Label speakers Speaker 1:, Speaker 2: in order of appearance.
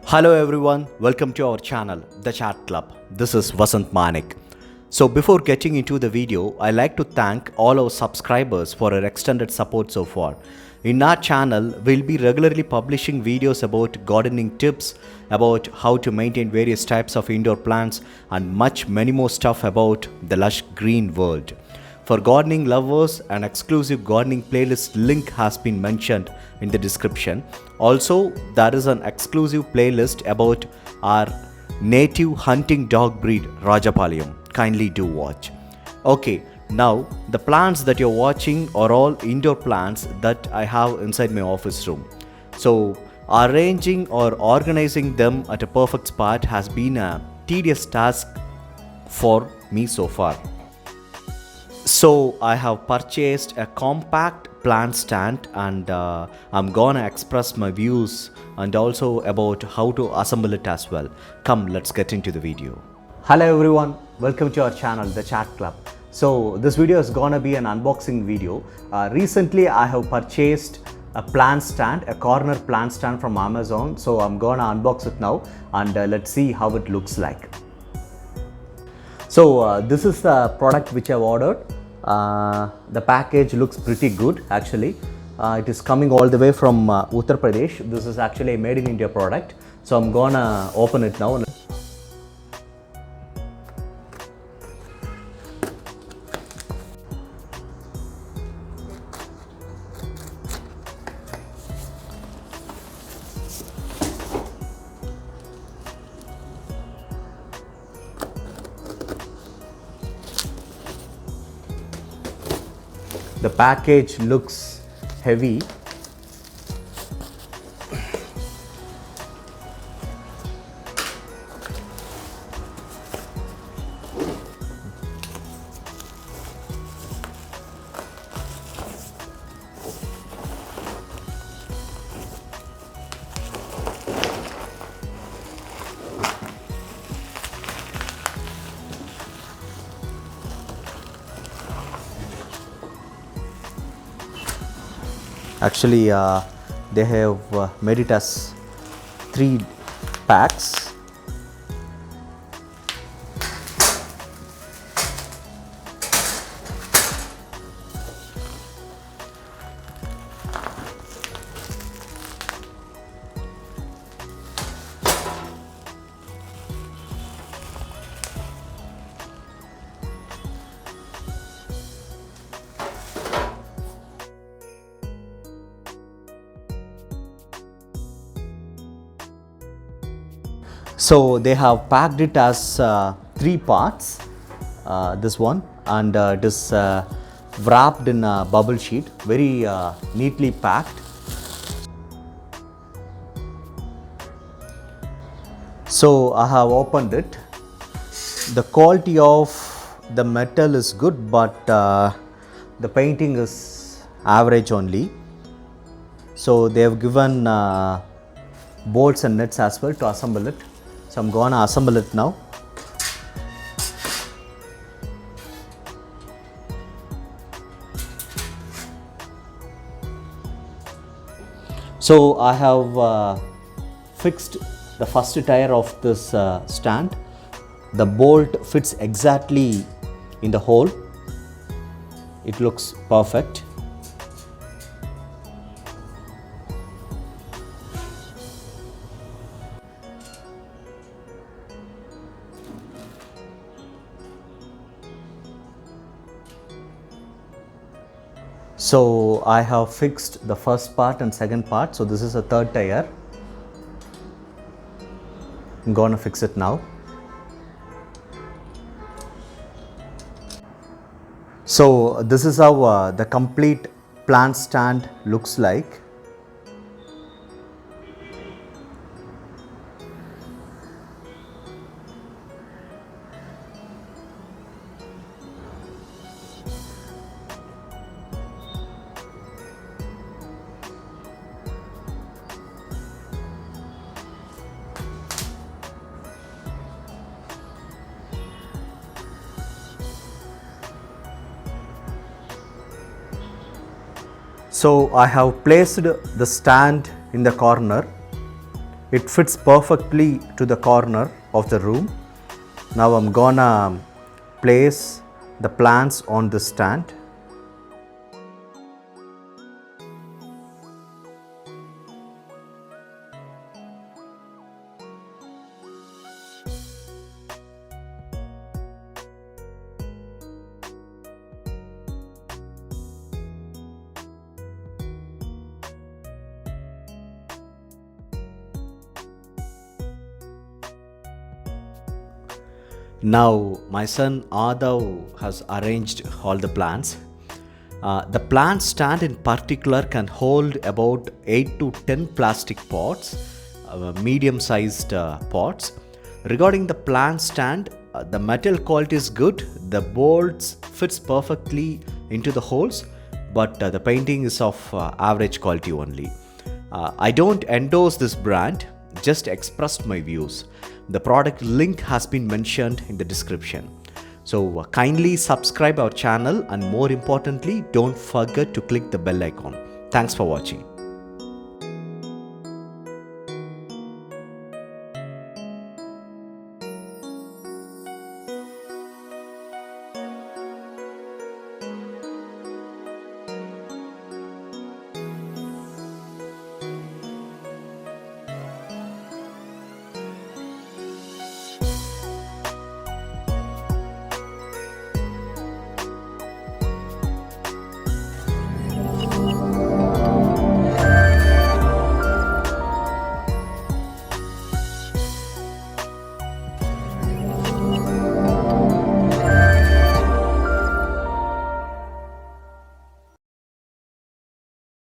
Speaker 1: Hello everyone, welcome to our channel, The Chat Club. This is Vasant Manik. So before getting into the video, I like to thank all our subscribers for our extended support so far. In our channel, we'll be regularly publishing videos about gardening tips, about how to maintain various types of indoor plants, and many more stuff about the lush green world. For gardening lovers, an exclusive gardening playlist link has been mentioned in the description. Also, there is an exclusive playlist about our native hunting dog breed Rajapalayam. Kindly do watch. Okay, now the plants that you're watching are all indoor plants that I have inside my office room. So, arranging or organizing them at a perfect spot has been a tedious task for me so far. So I have purchased a compact plant stand and I'm gonna express my views and also about how to assemble it as well. Come, let's get into the video. Hello everyone, welcome to our channel, The Chat Club. So this video is gonna be an unboxing video. Recently I have purchased a plant stand, a corner plant stand from Amazon. So I'm gonna unbox it now and let's see how it looks like. So this is the product which I've ordered. The package looks pretty good actually. It is coming all the way from Uttar Pradesh. This is actually a made in India product. So I'm gonna open it now. The package looks heavy. Actually, they have made it as 3 packs. So they have packed it as 3 parts, this one, and it is wrapped in a bubble sheet, very neatly packed. So I have opened it. The quality of the metal is good, but the painting is average only. So they have given bolts and nuts as well to assemble it. So I'm gonna assemble it now. So I have fixed the first tire of this stand. The bolt fits exactly in the hole. It looks perfect. So I have fixed the first part and second part. So this is a third tire. I'm gonna fix it now. So this is how the complete plant stand looks like. So I have placed the stand in the corner It fits perfectly to the corner of the room. Now I'm gonna place the plants on the stand. Now my son Adav has arranged all the plants. The plant stand in particular can hold about 8 to 10 plastic pots, medium sized pots. Regarding the plant stand, the metal quality is good. The bolts fits perfectly into the holes, but the painting is of average quality only. I don't endorse this brand, just expressed my views. The product link has been mentioned in the description. So kindly subscribe our channel, and more importantly, don't forget to click the bell icon. Thanks for watching.